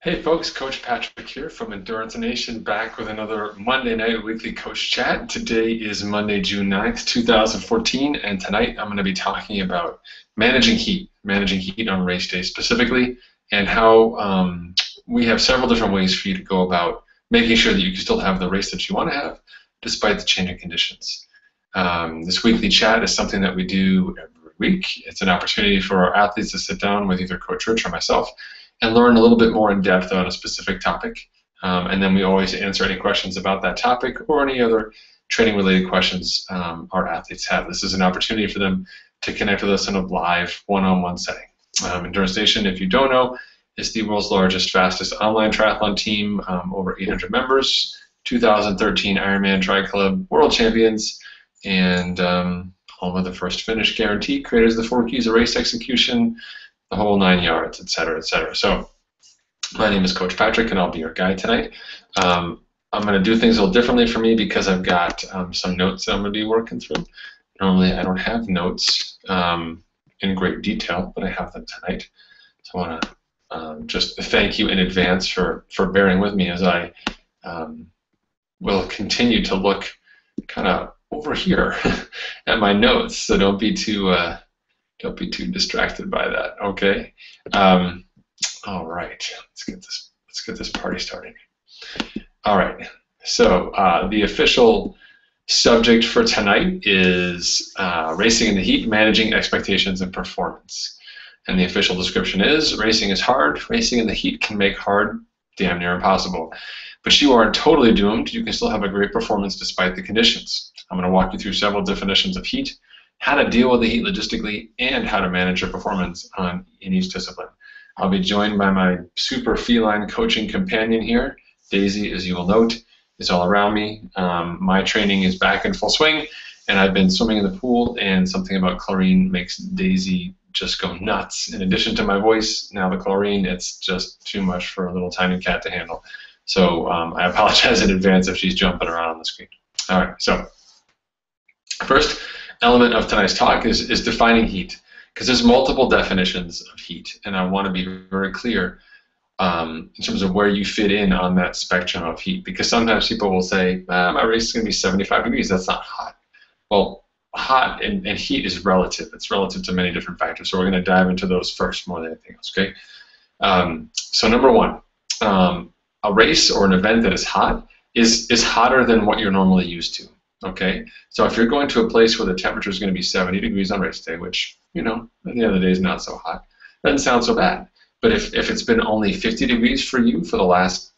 Hey folks, Coach Patrick here from Endurance Nation, back with another Monday night weekly coach chat. Today is Monday, June 9th, 2014, and tonight I'm going to be talking about managing heat on race day specifically, and how we have several different ways for you to go about making sure that you can still have the race that you want to have despite the changing conditions. This weekly chat is something that we do every week. It's an opportunity for our athletes to sit down with either Coach Rich or myself and learn a little bit more in depth on a specific topic. And then we always answer any questions about that topic or any other training-related questions our athletes have. This is an opportunity for them to connect with us in a live one-on-one setting. Endurance Nation, if you don't know, is the world's largest, fastest online triathlon team, over 800 members, 2013 Ironman Tri Club world champions, and home of the first finish guarantee, creators of the 4 keys of race execution, the whole 9 yards, etc., etc. So my name is Coach Patrick, and I'll be your guide tonight. I'm going to do things a little differently for me because I've got some notes that I'm going to be working through. Normally I don't have notes in great detail, but I have them tonight. So I want to just thank you in advance for bearing with me as I will continue to look kind of over here at my notes. So don't be too distracted by that. Okay. All right. Let's get this party started. All right. So the official subject for tonight is racing in the heat, managing expectations and performance. And the official description is: racing is hard. Racing in the heat can make hard damn near impossible. But you aren't totally doomed. You can still have a great performance despite the conditions. I'm going to walk you through several definitions of heat, how to deal with the heat logistically, and how to manage your performance in each discipline. I'll be joined by my super feline coaching companion here. Daisy, as you will note, is all around me. My training is back in full swing, and I've been swimming in the pool, and something about chlorine makes Daisy just go nuts. In addition to my voice, now the chlorine, it's just too much for a little tiny cat to handle. So I apologize in advance if she's jumping around on the screen. All right, so first element of tonight's talk is defining heat, because there's multiple definitions of heat, and I want to be very clear in terms of where you fit in on that spectrum of heat, because sometimes people will say, my race is going to be 75 degrees, that's not hot. Well, hot and heat is relative. It's relative to many different factors, so we're going to dive into those first more than anything else, okay? So number one, a race or an event that is hot is hotter than what you're normally used to. Okay, so if you're going to a place where the temperature is going to be 70 degrees on race day, which, you know, at the end of the day is not so hot, doesn't sound so bad. But if it's been only 50 degrees for you for the last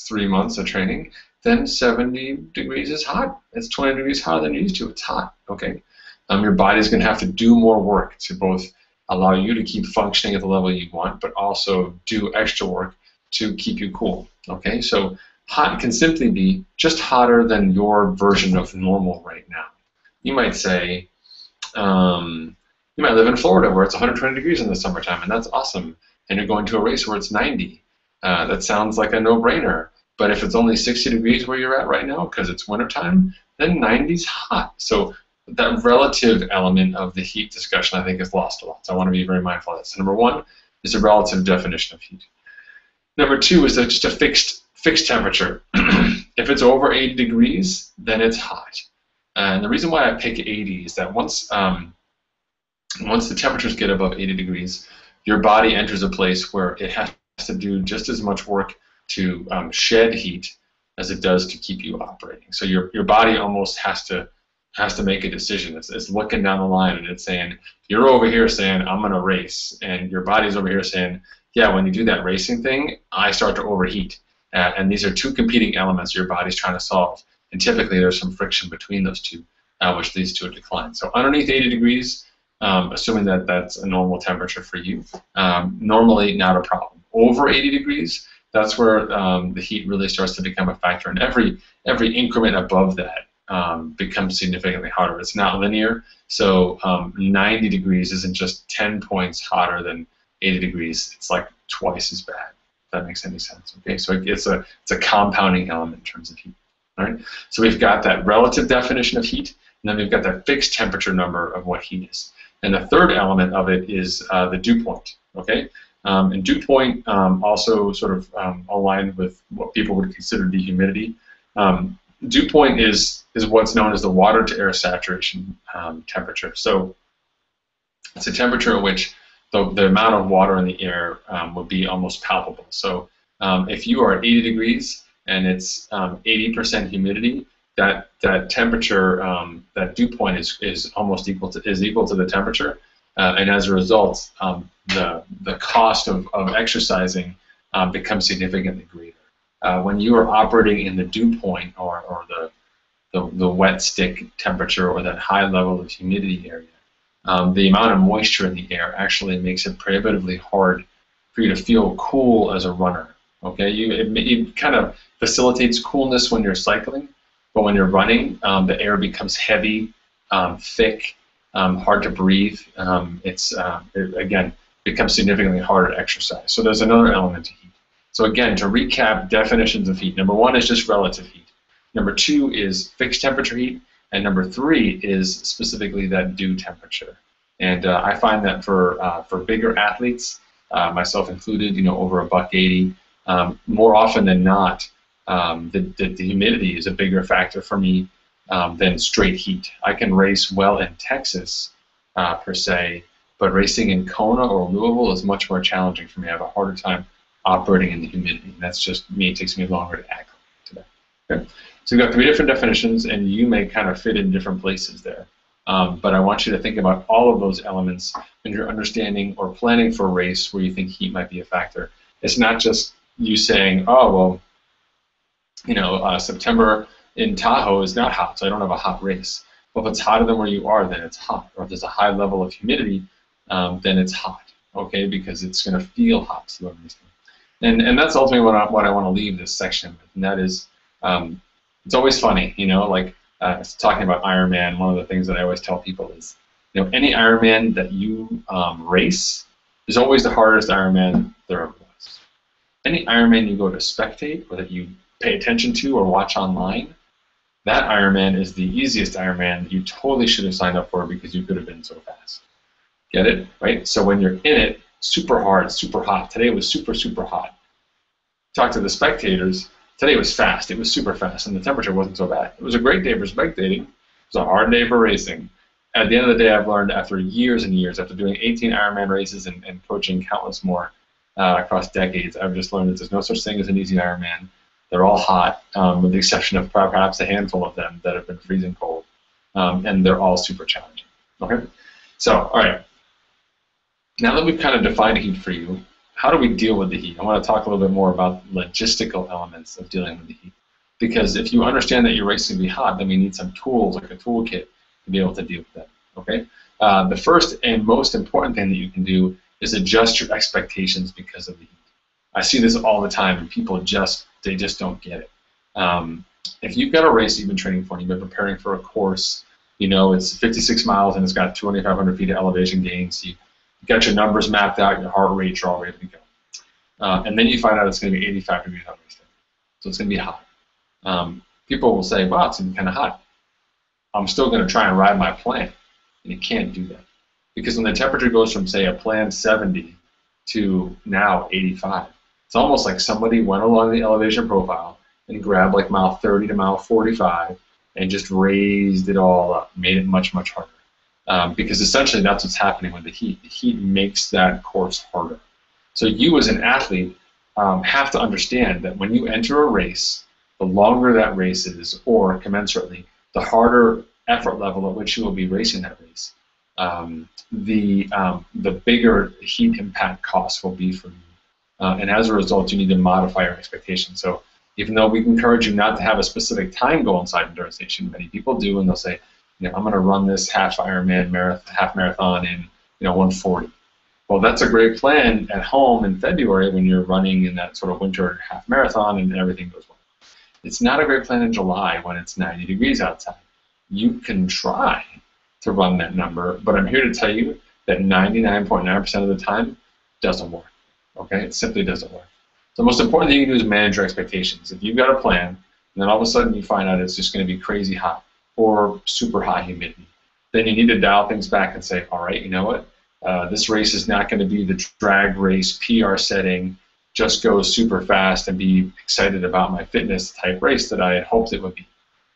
3 months of training, then 70 degrees is hot. It's 20 degrees hotter than you're used to. It's hot, okay? Your body's going to have to do more work to both allow you to keep functioning at the level you want, but also do extra work to keep you cool, okay? So hot can simply be just hotter than your version of normal right now. You might say, you might live in Florida where it's 120 degrees in the summertime, and that's awesome. And you're going to a race where it's 90. That sounds like a no-brainer. But if it's only 60 degrees where you're at right now because it's wintertime, then 90's hot. So that relative element of the heat discussion, I think, is lost a lot. So I want to be very mindful of that. So number one is a relative definition of heat. Number two is just a fixed temperature. If it's over 80 degrees, then it's hot. And the reason why I pick 80 is that once the temperatures get above 80 degrees, your body enters a place where it has to do just as much work to shed heat as it does to keep you operating. So your body almost has to make a decision. It's looking down the line and it's saying, you're over here saying, I'm going to race. And your body's over here saying, yeah, when you do that racing thing, I start to overheat. And these are two competing elements your body's trying to solve. And typically there's some friction between those two, which leads to a decline. So underneath 80 degrees, assuming that that's a normal temperature for you, normally not a problem. Over 80 degrees, that's where the heat really starts to become a factor. And every increment above that becomes significantly hotter. It's not linear. So 90 degrees isn't just 10 points hotter than 80 degrees. It's like twice as bad. If that makes any sense. Okay, so it's a compounding element in terms of heat. All right, so we've got that relative definition of heat, and then we've got that fixed temperature number of what heat is. And the third element of it is the dew point. Okay, And dew point also sort of aligned with what people would consider dehumidity. Dew point is what's known as the water to air saturation temperature. So it's a temperature at which the amount of water in the air would be almost palpable. So if you are at 80 degrees and it's 80% humidity, that temperature, that dew point is almost equal to the temperature, and as a result, the cost of exercising becomes significantly greater. When you are operating in the dew point or the wet stick temperature or that high level of humidity area, the amount of moisture in the air actually makes it prohibitively hard for you to feel cool as a runner. Okay, it kind of facilitates coolness when you're cycling, but when you're running, the air becomes heavy, thick, hard to breathe. It again becomes significantly harder to exercise. So there's another element to heat. So again, to recap definitions of heat, number one is just relative heat. Number two is fixed temperature heat. And number three is specifically that dew temperature. And I find that for bigger athletes, myself included, over $180, more often than not, the humidity is a bigger factor for me than straight heat. I can race well in Texas, per se, but racing in Kona or Louisville is much more challenging for me. I have a harder time operating in the humidity. And that's just me. It takes me longer to acclimate to that. Okay? So we've got three different definitions, and you may kind of fit in different places there. But I want you to think about all of those elements when you're understanding or planning for a race where you think heat might be a factor. It's not just you saying, oh, well, September in Tahoe is not hot, so I don't have a hot race. Well, if it's hotter than where you are, then it's hot. Or if there's a high level of humidity, then it's hot, okay, because it's going to feel hot. And that's ultimately what I want to leave this section with, and that is, it's always funny, like talking about Ironman, one of the things that I always tell people is, any Ironman that you race is always the hardest Ironman there ever was. Any Ironman you go to spectate or that you pay attention to or watch online, that Ironman is the easiest Ironman that you totally should have signed up for because you could have been so fast. Get it? Right? So when you're in it, super hard, super hot. Today was super, super hot. Talk to the spectators. Today was fast. It was super fast, and the temperature wasn't so bad. It was a great day for spectating. It was a hard day for racing. At the end of the day, I've learned after years and years, after doing 18 Ironman races and coaching countless more across decades, I've just learned that there's no such thing as an easy Ironman. They're all hot, with the exception of perhaps a handful of them that have been freezing cold, and they're all super challenging. Okay? So, all right. Now that we've kind of defined heat for you, how do we deal with the heat? I want to talk a little bit more about logistical elements of dealing with the heat. Because if you understand that your race is going to be hot, then we need some tools, like a toolkit, to be able to deal with that. Okay? The first and most important thing that you can do is adjust your expectations because of the heat. I see this all the time, and people just don't get it. If you've got a race you've been training for, and you've been preparing for a course, it's 56 miles and it's got 2,500 feet of elevation gains. You got your numbers mapped out, your heart rate, you're all ready to go. And then you find out it's going to be 85 degrees on race day. So it's going to be hot. People will say, wow, it's going to be kind of hot. I'm still going to try and ride my plan. And you can't do that. Because when the temperature goes from, say, a planned 70 to now 85, it's almost like somebody went along the elevation profile and grabbed like mile 30 to mile 45 and just raised it all up, made it much, much harder. Because essentially that's what's happening with the heat. The heat makes that course harder. So you as an athlete have to understand that when you enter a race, the longer that race is, or commensurately, the harder effort level at which you will be racing that race, the bigger heat impact costs will be for you. And as a result, you need to modify your expectations. So even though we encourage you not to have a specific time goal inside endurance station, many people do, and they'll say, I'm going to run this half Ironman half marathon in 140. Well, that's a great plan at home in February when you're running in that sort of winter half marathon and everything goes well. It's not a great plan in July when it's 90 degrees outside. You can try to run that number, but I'm here to tell you that 99.9% of the time doesn't work. Okay, it simply doesn't work. So the most important thing you can do is manage your expectations. If you've got a plan, and then all of a sudden you find out it's just going to be crazy hot or super high humidity, then you need to dial things back and say, all right, you know what? This race is not going to be the drag race PR setting, just go super fast and be excited about my fitness type race that I had hoped it would be.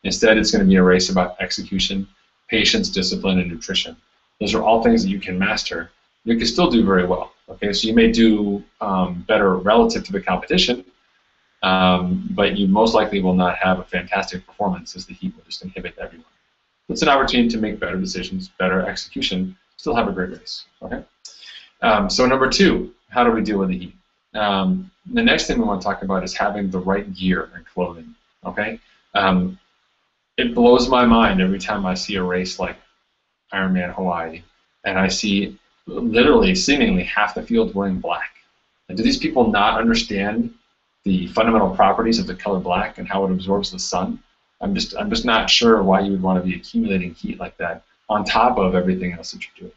Instead, it's going to be a race about execution, patience, discipline, and nutrition. Those are all things that you can master. You can still do very well. Okay, so you may do better relative to the competition, but you most likely will not have a fantastic performance, as the heat will just inhibit everyone. It's an opportunity to make better decisions, better execution, still have a great race. Okay. So number two, how do we deal with the heat? The next thing we want to talk about is having the right gear and clothing. Okay. It blows my mind every time I see a race like Ironman Hawaii, and I see literally, seemingly half the field wearing black. And do these people not understand the fundamental properties of the color black and how it absorbs the sun? I'm just not sure why you would want to be accumulating heat like that on top of everything else that you're doing.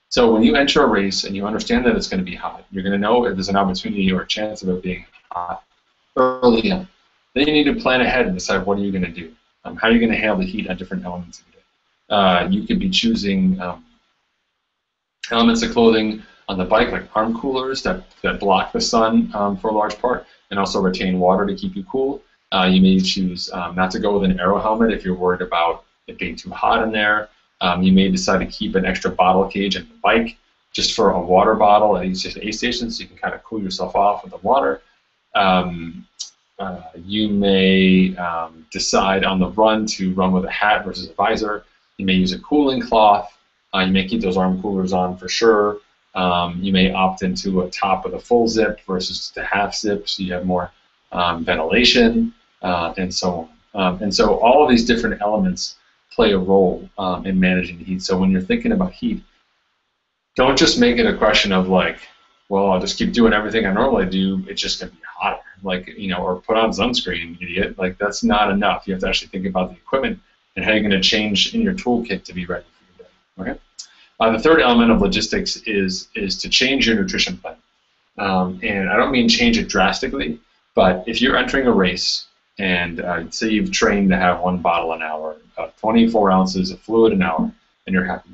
So when you enter a race and you understand that it's going to be hot, you're going to know if there's an opportunity or a chance of it being hot early on. Then you need to plan ahead and decide what are you going to do. How are you going to handle the heat on different elements of the day? You could be choosing elements of clothing on the bike, like arm coolers that block the sun for a large part and also retain water to keep you cool. You may choose not to go with an aero helmet if you're worried about it being too hot in there. You may decide to keep an extra bottle cage in the bike just for a water bottle at each aid station so you can kind of cool yourself off with the water. You may decide on the run to run with a hat versus a visor. You may use a cooling cloth. You may keep those arm coolers on for sure. You may opt into a top with a full zip versus just a half zip so you have more ventilation and so on. And so all of these different elements play a role in managing the heat. So when you're thinking about heat, don't just make it a question of like, well, I'll just keep doing everything I normally do. It's just going to be hotter, like, you know, or put on sunscreen, idiot. Like, that's not enough. You have to actually think about the equipment and how you're going to change in your toolkit to be ready for your day. Okay. The third element of logistics is to change your nutrition plan. And I don't mean change it drastically, but if you're entering a race and say you've trained to have 1 bottle an hour, 24 ounces of fluid an hour, and you're happy.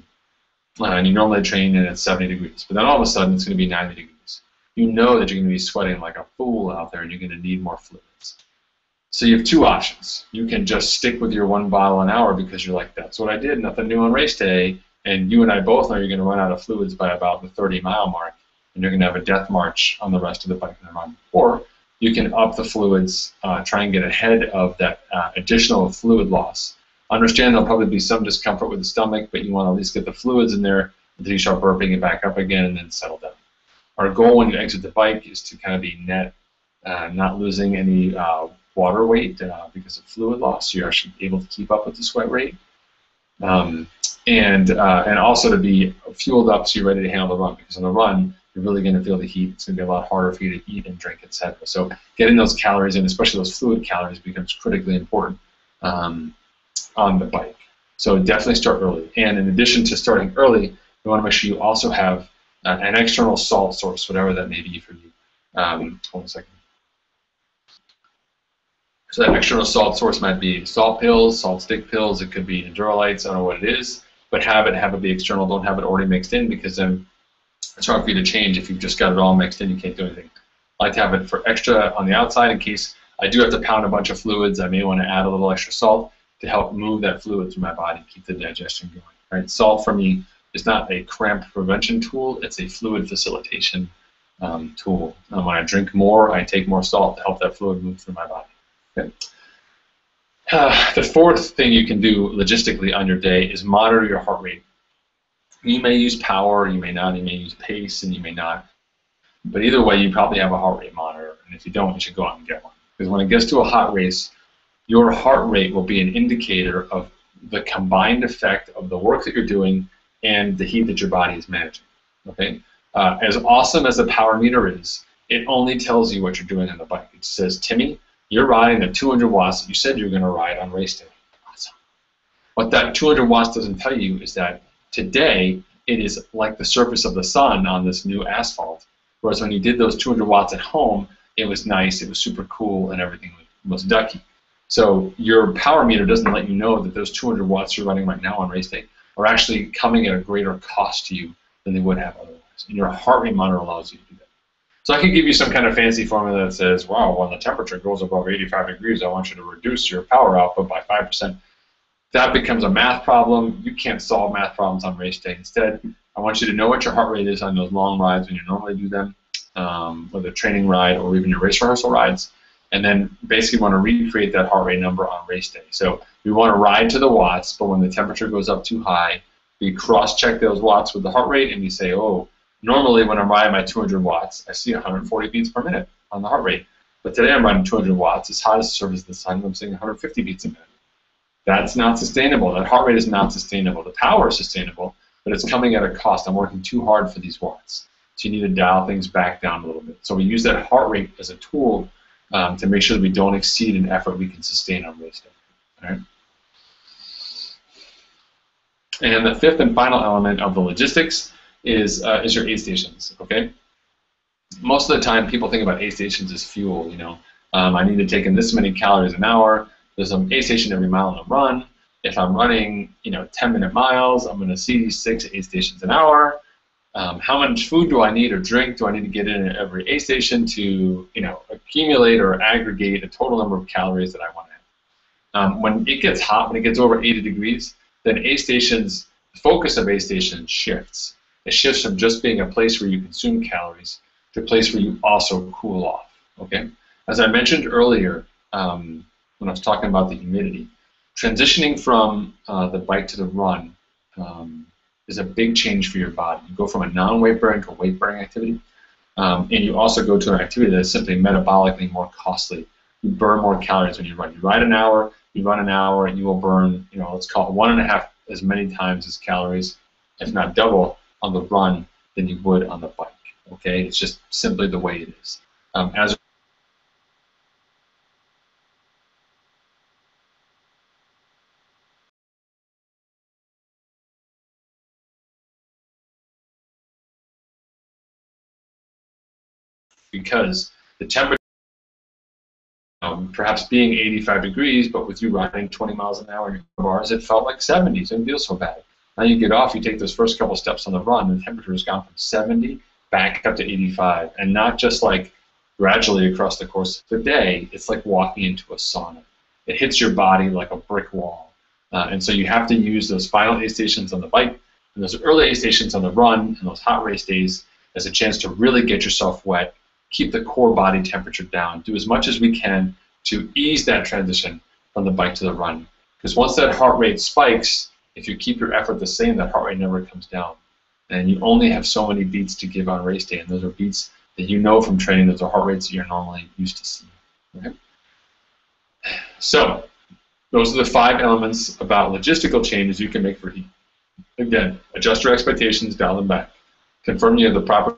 And you normally train at 70 degrees, but then all of a sudden it's going to be 90 degrees. You know that you're going to be sweating like a fool out there and you're going to need more fluids. So you have 2 options. You can just stick with your 1 bottle an hour because you're like, that's what I did, nothing new on race day, and you and I both know you're going to run out of fluids by about the 30-mile mark, and you're going to have a death march on the rest of the bike and run. Or you can up the fluids, try and get ahead of that additional fluid loss. Understand there'll probably be some discomfort with the stomach, but you want to at least get the fluids in there until you start burping it back up again and then settle down. Our goal when you exit the bike is to kind of be net, not losing any water weight because of fluid loss. So you're actually able to keep up with the sweat rate. And also to be fueled up so you're ready to handle the run, because on the run, you're really going to feel the heat. It's going to be a lot harder for you to eat and drink, etc. So getting those calories in, especially those fluid calories, becomes critically important on the bike. So definitely start early. And in addition to starting early, you want to make sure you also have an external salt source, whatever that may be for you. Hold on a second. So that external salt source might be salt pills, salt stick pills. It could be Endurolites. I don't know what it is, but have it be external. Don't have it already mixed in, because then it's hard for you to change. If you've just got it all mixed in, you can't do anything. I like to have it for extra on the outside in case I do have to pound a bunch of fluids. I may want to add a little extra salt to help move that fluid through my body, keep the digestion going. Right? Salt for me is not a cramp prevention tool; it's a fluid facilitation tool. When I drink more, I take more salt to help that fluid move through my body. Okay. The fourth thing you can do logistically on your day is monitor your heart rate. You may use power, you may not. You may use pace, and you may not. But either way, you probably have a heart rate monitor, and if you don't, you should go out and get one. Because when it gets to a hot race, your heart rate will be an indicator of the combined effect of the work that you're doing and the heat that your body is managing. Okay? As awesome as the power meter is, it only tells you what you're doing on the bike. It says, Timmy, you're riding the 200 watts that you said you were going to ride on race day. Awesome. What that 200 watts doesn't tell you is that today it is like the surface of the sun on this new asphalt, whereas when you did those 200 watts at home, it was nice, it was super cool, and everything was ducky. So your power meter doesn't let you know that those 200 watts you're running right now on race day are actually coming at a greater cost to you than they would have otherwise. And your heart rate monitor allows you to do that. So I could give you some kind of fancy formula that says, wow, when the temperature goes above 85 degrees, I want you to reduce your power output by 5%. That becomes a math problem. You can't solve math problems on race day. Instead, I want you to know what your heart rate is on those long rides when you normally do them, whether training ride or even your race rehearsal rides, and then basically want to recreate that heart rate number on race day. So we want to ride to the watts, but when the temperature goes up too high, we cross-check those watts with the heart rate, and we say, oh, normally when I'm riding my 200 watts, I see 140 beats per minute on the heart rate. But today I'm riding 200 watts. It's hot as the surface of the sun, and I'm seeing 150 beats a minute. That's not sustainable. That heart rate is not sustainable. The power is sustainable, but it's coming at a cost. I'm working too hard for these watts. So you need to dial things back down a little bit. So we use that heart rate as a tool to make sure that we don't exceed an effort we can sustain on race day. All right? And the fifth and final element of the logistics is your aid stations. Okay. Most of the time, people think about aid stations as fuel. You know, I need to take in this many calories an hour. There's an aid station every mile in a run. If I'm running, 10-minute miles, I'm going to see 6 aid stations an hour. How much food do I need or drink do I need to get in at every aid station to, accumulate or aggregate a total number of calories that I want to have? When it gets hot, when it gets over 80 degrees, then aid stations, the focus of aid stations shifts. It shifts from just being a place where you consume calories to a place where you also cool off. Okay? As I mentioned earlier, when I was talking about the humidity, transitioning from the bike to the run is a big change for your body. You go from a non-weight bearing to a weight bearing activity, and you also go to an activity that is simply metabolically more costly. You burn more calories when you run. You ride an hour, you run an hour, and you will burn, let's call it 1.5 as many times as calories, if not double, on the run than you would on the bike. Okay, it's just simply the way it is. As because the temperature, perhaps being 85 degrees, but with you riding 20 miles an hour in your bars, it felt like 70, so it didn't feel so bad. Now you get off, you take those first couple steps on the run, and the temperature has gone from 70 back up to 85, and not just like gradually across the course of the day, it's like walking into a sauna. It hits your body like a brick wall. And so you have to use those final aid stations on the bike and those early aid stations on the run and those hot race days as a chance to really get yourself wet, keep the core body temperature down, do as much as we can to ease that transition from the bike to the run. Because once that heart rate spikes, if you keep your effort the same, that heart rate never comes down. And you only have so many beats to give on race day, and those are beats that you know from training, those are heart rates that you're normally used to seeing. Okay? So, those are the 5 elements about logistical changes you can make for heat. Again, adjust your expectations, dial them back. Confirm you have the proper,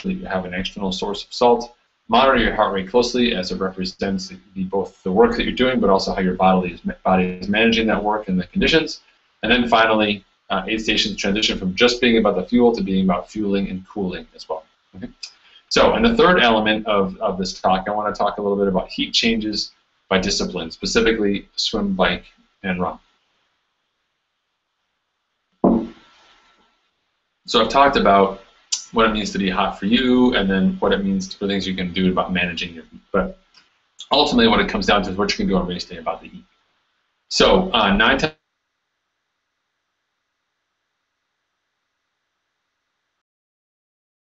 you have an external source of salt. Monitor your heart rate closely as it represents both the work that you're doing, but also how your body is managing that work and the conditions. And then finally, aid stations transition from just being about the fuel to being about fueling and cooling as well. Okay? So, in the third element of this talk, I want to talk a little bit about heat changes by discipline, specifically swim, bike, and run. So I've talked about what it means to be hot for you, and then what it means for things you can do about managing your heat. But ultimately, what it comes down to is what you can do on race day about the heat. So 9 times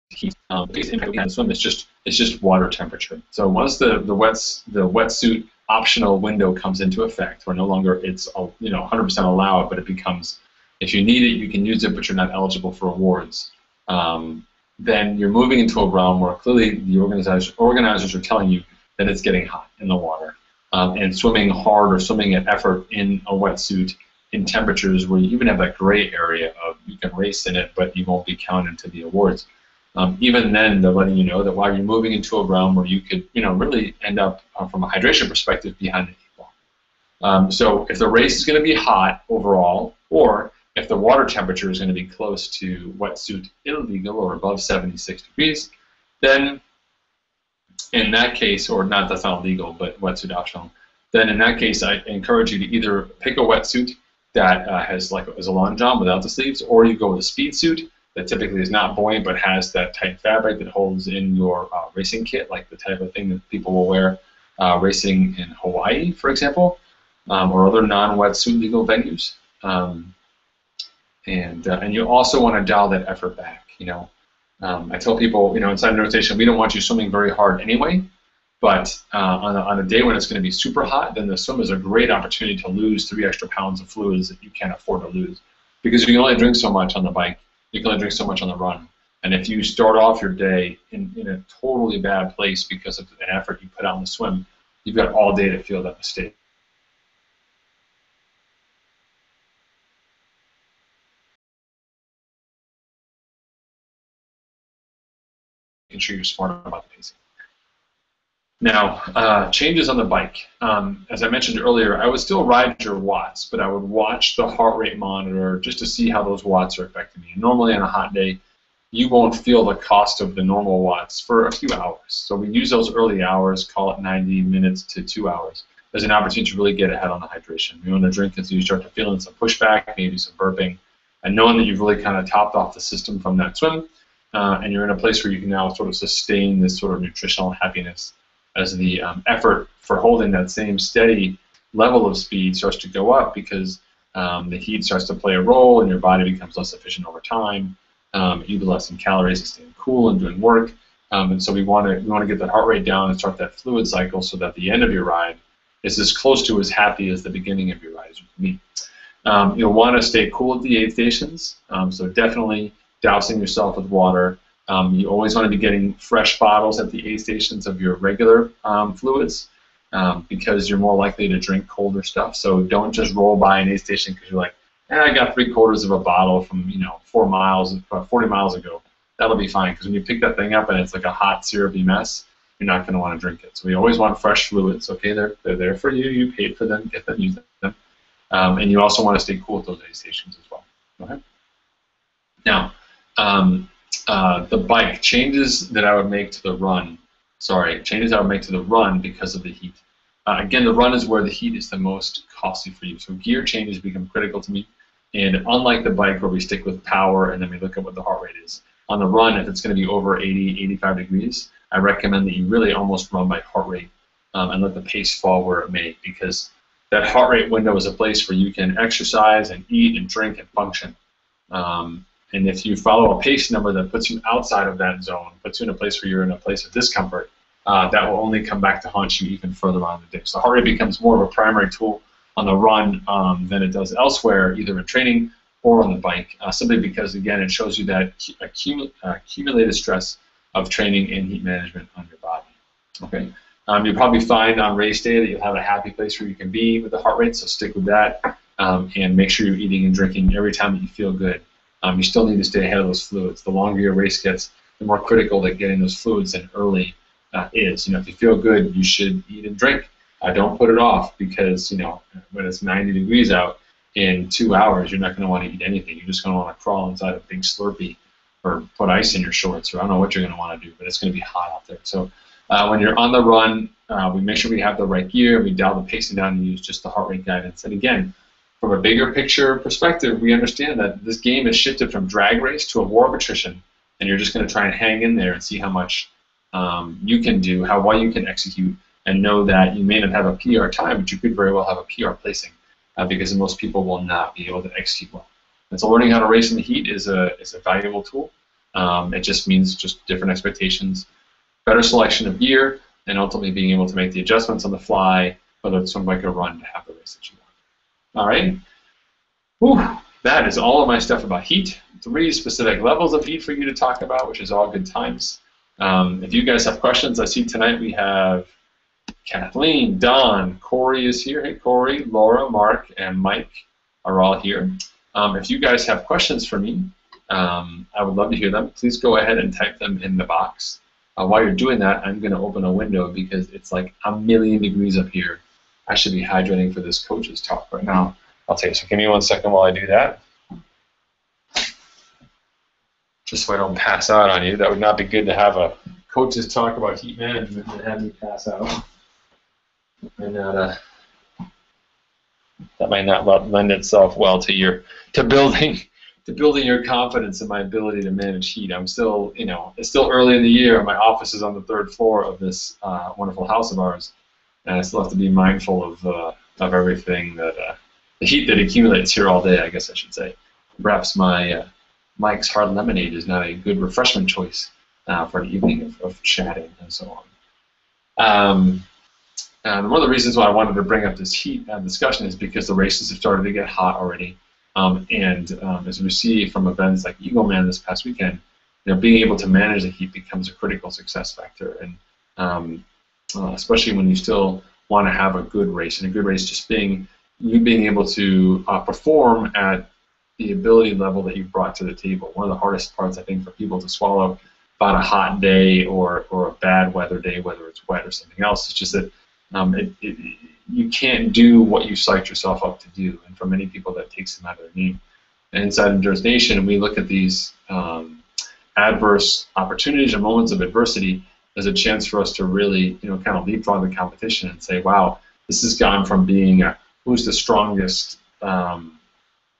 heat. The biggest impact we have on swim is just water temperature. So once the wetsuit optional window comes into effect, where no longer it's 100% allowed, but it becomes, if you need it, you can use it, but you're not eligible for awards. Then you're moving into a realm where clearly the organizers are telling you that it's getting hot in the water, and swimming hard or swimming at effort in a wetsuit in temperatures where you even have that gray area of you can race in it, but you won't be counted to the awards. Even then, they're letting you know that while you're moving into a realm where you could, really end up, from a hydration perspective, behind the 8 ball. So if the race is going to be hot overall, or if the water temperature is going to be close to wetsuit illegal or above 76 degrees, then in that case, or not, that's not illegal, but wetsuit optional, then in that case, I encourage you to either pick a wetsuit that has is a long john without the sleeves, or you go with a speed suit that typically is not buoyant but has that tight fabric that holds in your racing kit, like the type of thing that people will wear racing in Hawaii, for example, or other non-wetsuit legal venues. And you also want to dial that effort back. I tell people, inside Nerd Station, we don't want you swimming very hard anyway. But on a day when it's going to be super hot, then the swim is a great opportunity to lose 3 extra pounds of fluids that you can't afford to lose, because you can only drink so much on the bike. You can only drink so much on the run. And if you start off your day in a totally bad place because of an effort you put out in the swim, you've got all day to feel that mistake. Making sure you're smart about the pacing. Now, changes on the bike. As I mentioned earlier, I would still ride your watts, but I would watch the heart rate monitor just to see how those watts are affecting me. And normally on a hot day, you won't feel the cost of the normal watts for a few hours. So we use those early hours, call it 90 minutes to 2 hours, as an opportunity to really get ahead on the hydration. You want to drink until you start to feel some pushback, maybe some burping, and knowing that you've really kind of topped off the system from that swim, and you're in a place where you can now sort of sustain this sort of nutritional happiness as the effort for holding that same steady level of speed starts to go up, because the heat starts to play a role and your body becomes less efficient over time. You eat less in calories and staying cool and doing work. And so we want to get that heart rate down and start that fluid cycle so that the end of your ride is as close to as happy as the beginning of your ride as you can be. You'll want to stay cool at the aid stations, so definitely dousing yourself with water. You always want to be getting fresh bottles at the aid stations of your regular fluids, because you're more likely to drink colder stuff. So don't just roll by an aid station because you're like, I got 3/4 of a bottle from 40 miles ago. That'll be fine, because when you pick that thing up and it's like a hot syrupy mess, you're not going to want to drink it. So we always want fresh fluids. Okay, they're there for you. You paid for them. Get them, use them. And you also want to stay cool at those aid stations as well. Okay. Now, the bike, changes that I would make to the run. Changes I would make to the run because of the heat. Again, the run is where the heat is the most costly for you. So gear changes become critical to me. And unlike the bike where we stick with power and then we look at what the heart rate is, on the run, if it's going to be over 80, 85 degrees, I recommend that you really almost run by heart rate and let the pace fall where it may, because that heart rate window is a place where you can exercise and eat and drink and function. And if you follow a pace number that puts you outside of that zone, puts you in a place where you're in a place of discomfort, that will only come back to haunt you even further on in the day. So heart rate becomes more of a primary tool on the run than it does elsewhere, either in training or on the bike, simply because, again, it shows you that accumulated stress of training and heat management on your body. Okay. You'll probably find on race day that you'll have a happy place where you can be with the heart rate, so stick with that, and make sure you're eating and drinking every time that you feel good. You still need to stay ahead of those fluids. The longer your race gets, the more critical that getting those fluids in early is. If you feel good, you should eat and drink. Don't put it off, because when it's 90 degrees out in 2 hours, you're not going to want to eat anything. You're just going to want to crawl inside a big Slurpee or put ice in your shorts, or I don't know what you're going to want to do, but it's going to be hot out there. So when you're on the run, we make sure we have the right gear, we dial the pacing down and use just the heart rate guidance. And again, from a bigger picture perspective, we understand that this game has shifted from drag race to a war of attrition, and you're just going to try and hang in there and see how much you can do, how well you can execute, and know that you may not have a PR time, but you could very well have a PR placing, because most people will not be able to execute well. And so learning how to race in the heat is a valuable tool. It just means just different expectations, better selection of gear, and ultimately being able to make the adjustments on the fly, whether it's from like a run to have the race that you want. All right. Whew. That is all of my stuff about heat. 3 specific levels of heat for you to talk about, which is all good times. If you guys have questions, I see tonight we have Kathleen, Don, Corey is here. Hey, Corey, Laura, Mark, and Mike are all here. If you guys have questions for me, I would love to hear them. Please go ahead and type them in the box. While you're doing that, I'm going to open a window because it's like 1,000,000 degrees up here. I should be hydrating for this coach's talk right now. I'll tell you, so give me 1 second while I do that. Just so I don't pass out on you. That would not be good to have a coach's talk about heat management and have me pass out. And that might not lend itself well to building your confidence in my ability to manage heat. I'm still, it's still early in the year. My office is on the third floor of this wonderful house of ours, and I still have to be mindful of everything that the heat that accumulates here all day, I guess I should say. Perhaps my Mike's Hard Lemonade is not a good refreshment choice for an evening of chatting and so on. And one of the reasons why I wanted to bring up this heat discussion is because the races have started to get hot already. As we see from events like Eagleman this past weekend, being able to manage the heat becomes a critical success factor. And especially when you still want to have a good race. And a good race just being able to perform at the ability level that you brought to the table. One of the hardest parts, I think, for people to swallow about a hot day or a bad weather day, whether it's wet or something else, is just that you can't do what you psyched yourself up to do. And for many people, that takes them out of their game. And inside Endurance Nation, we look at these adverse opportunities or moments of adversity as a chance for us to really, kind of leapfrog the competition and say, wow, this has gone from being who's the strongest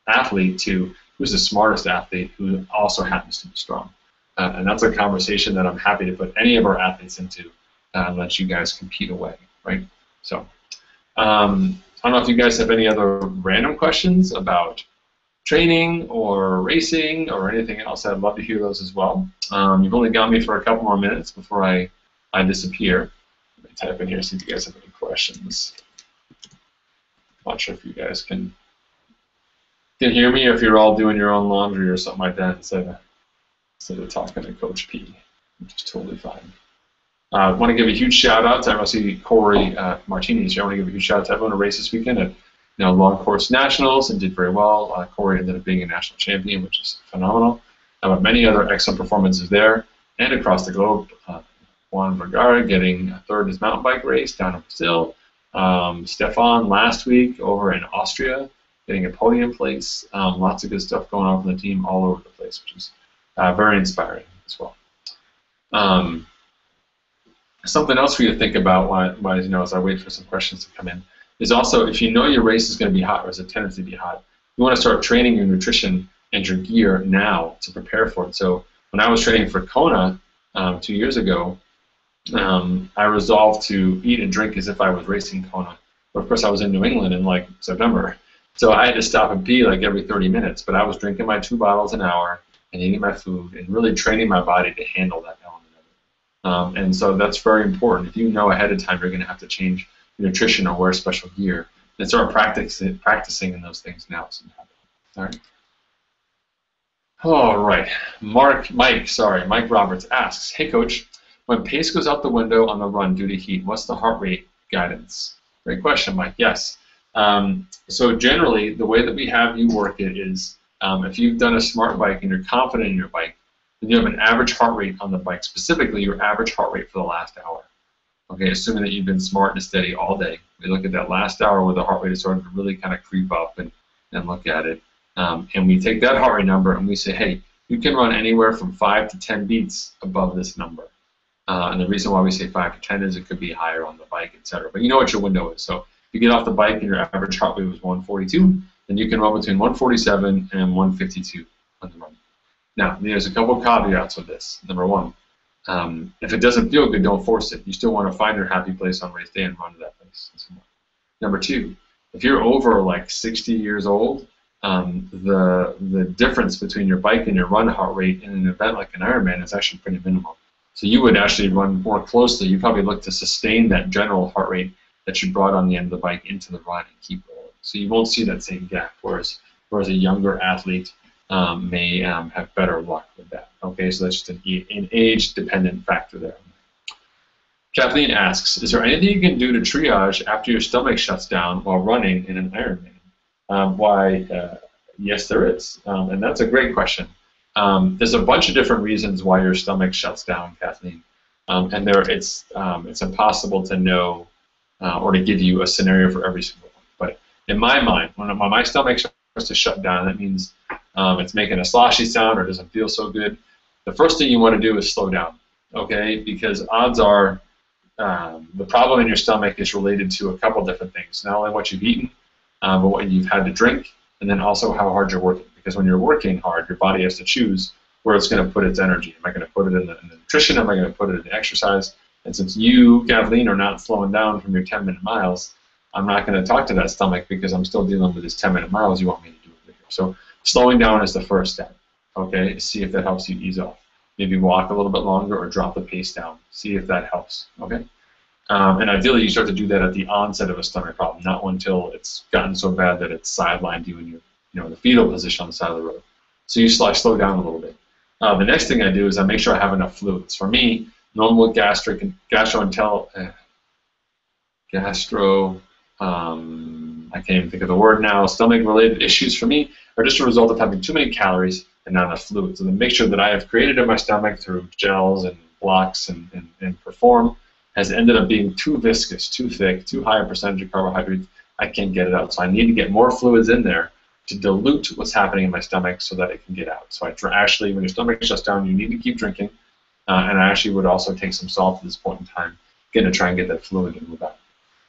athlete to who's the smartest athlete who also happens to be strong. And that's a conversation that I'm happy to put any of our athletes into and let you guys compete away, right? So I don't know if you guys have any other random questions about training or racing or anything else. I'd love to hear those as well. You've only got me for a couple more minutes before I disappear. Let me type in here, see if you guys have any questions. Not sure if you guys can hear me, or if you're all doing your own laundry or something like that instead of talking to Coach P, which is totally fine. I want to give a huge shout out to everyone. I see Corey Martinez here. I want to give a huge shout out to everyone who raced this weekend at Long Course Nationals and did very well. Corey ended up being a national champion, which is phenomenal. Many other excellent performances there and across the globe. Juan Vergara getting a third in his mountain bike race down in Brazil. Stefan last week over in Austria getting a podium place. Lots of good stuff going on from the team all over the place, which is very inspiring as well. Something else for you to think about as I wait for some questions to come in is also, if you know your race is going to be hot or has a tendency to be hot, you want to start training your nutrition and your gear now to prepare for it. So when I was training for Kona 2 years ago, I resolved to eat and drink as if I was racing Kona. But of course, I was in New England in like September, so I had to stop and pee like every 30 minutes. But I was drinking my 2 bottles an hour and eating my food and really training my body to handle that element of it. And so that's very important. If you know ahead of time you're going to have to change your nutrition or wear special gear, then start practicing in those things now. All right. Mike Roberts asks, hey coach, when pace goes out the window on the run due to heat, what's the heart rate guidance? Great question, Mike. Yes. So generally, the way that we have you work it is if you've done a smart bike and you're confident in your bike, then you have an average heart rate on the bike, specifically your average heart rate for the last hour. Okay, assuming that you've been smart and steady all day. We look at that last hour where the heart rate is starting to really kind of creep up and look at it. And we take that heart rate number and we say, hey, you can run anywhere from 5 to 10 beats above this number. And the reason why we say 5 to 10 is it could be higher on the bike, etc. But you know what your window is. So if you get off the bike and your average heart rate was 142, then you can run between 147 and 152 on the run. Now, there's a couple of caveats with this. Number one, if it doesn't feel good, don't force it. You still want to find your happy place on race day and run to that place. Number two, if you're over like 60 years old, the difference between your bike and your run heart rate in an event like an Ironman is actually pretty minimal. So you would actually run more closely. You probably look to sustain that general heart rate that you brought on the end of the bike into the run and keep rolling. So you won't see that same gap, whereas a younger athlete may have better luck with that. Okay, so that's just an age-dependent factor there. Kathleen asks, is there anything you can do to triage after your stomach shuts down while running in an Ironman? Yes, there is, and that's a great question. There's a bunch of different reasons why your stomach shuts down, Kathleen, and it's impossible to know or to give you a scenario for every single one. But in my mind, when my stomach starts to shut down, that means it's making a sloshy sound or doesn't feel so good. The first thing you want to do is slow down, okay? Because odds are the problem in your stomach is related to a couple different things. Not only what you've eaten, but what you've had to drink, and then also how hard you're working. Because when you're working hard, your body has to choose where it's going to put its energy. Am I going to put it in the nutrition? Am I going to put it in the exercise? And since you, Kathleen, are not slowing down from your 10-minute miles, I'm not going to talk to that stomach because I'm still dealing with this 10-minute miles you want me to do with it. So slowing down is the first step. Okay, see if that helps you ease off. Maybe walk a little bit longer or drop the pace down. See if that helps. Okay. And ideally, you start to do that at the onset of a stomach problem, not until it's gotten so bad that it's sidelined you in your, in the fetal position on the side of the road. So you slow down a little bit. The next thing I do is I make sure I have enough fluids. For me, normal I can't even think of the word now, stomach-related issues for me are just a result of having too many calories and not enough fluids. So the mixture that I have created in my stomach through gels and blocks and Perform has ended up being too viscous, too thick, too high a percentage of carbohydrates. I can't get it out. So I need to get more fluids in there to dilute what's happening in my stomach so that it can get out. So actually, when your stomach shuts down, you need to keep drinking. And I actually would also take some salt at this point in time, again, to try and get that fluid to move out.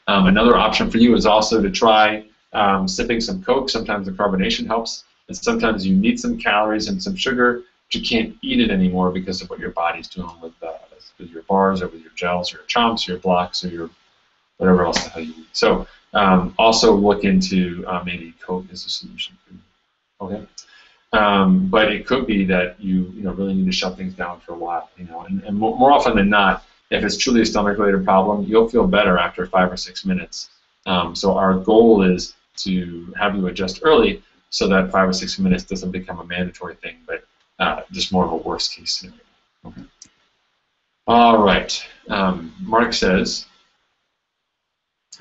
Another option for you is also to try sipping some Coke. Sometimes the carbonation helps, and sometimes you need some calories and some sugar, but you can't eat it anymore because of what your body's doing with your bars or with your gels or your chomps or your blocks or your whatever else the hell you eat. So also look into maybe Coke as a solution for you. Okay. But it could be that you really need to shut things down for a while. And more often than not, if it's truly a stomach-related problem, you'll feel better after 5 or 6 minutes. So our goal is to have you adjust early so that 5 or 6 minutes doesn't become a mandatory thing, but just more of a worst-case scenario. Okay. All right. Mark says,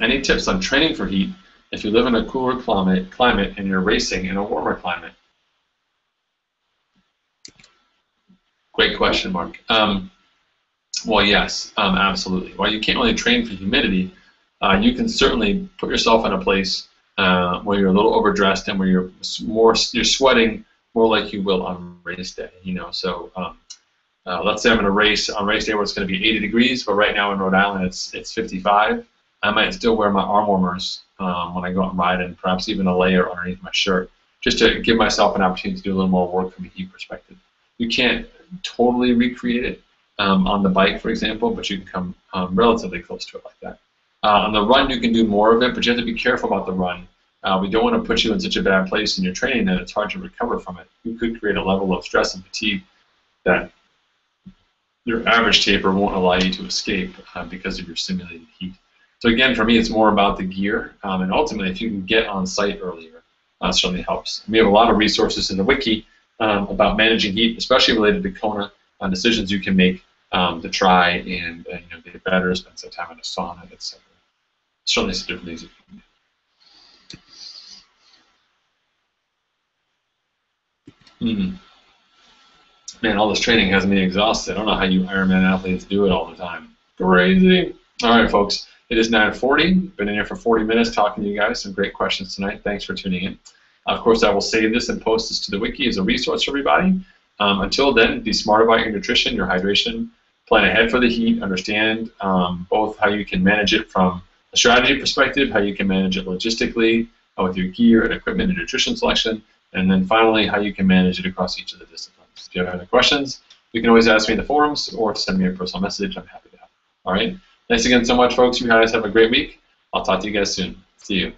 any tips on training for heat if you live in a cooler climate and you're racing in a warmer climate? Great question, Mark. Well, yes, absolutely. While you can't really train for humidity, you can certainly put yourself in a place where you're a little overdressed and where you're sweating more like you will on race day. So let's say I'm in a race on race day where it's going to be 80 degrees, but right now in Rhode Island it's 55. I might still wear my arm warmers when I go out and ride, and perhaps even a layer underneath my shirt, just to give myself an opportunity to do a little more work from a heat perspective. You can't totally recreate it on the bike, for example, but you can come relatively close to it like that. On the run, you can do more of it, but you have to be careful about the run. We don't want to put you in such a bad place in your training that it's hard to recover from it. You could create a level of stress and fatigue that your average taper won't allow you to escape because of your simulated heat. So again, for me, it's more about the gear, and ultimately, if you can get on site earlier, certainly helps. We have a lot of resources in the wiki about managing heat, especially related to Kona, on decisions you can make to try and get better, spend some time in a sauna, etc. Certainly some different things you can do. Man, all this training has me exhausted. I don't know how you Ironman athletes do it all the time. Crazy. All right, folks. It is 9:40. Been in here for 40 minutes talking to you guys. Some great questions tonight. Thanks for tuning in. Of course, I will save this and post this to the wiki as a resource for everybody. Until then, be smart about your nutrition, your hydration, plan ahead for the heat, understand both how you can manage it from a strategy perspective, how you can manage it logistically with your gear and equipment and nutrition selection, and then finally, how you can manage it across each of the disciplines. If you have any questions, you can always ask me in the forums or send me a personal message. I'm happy to help. All right? Thanks again so much, folks. You guys have a great week. I'll talk to you guys soon. See you.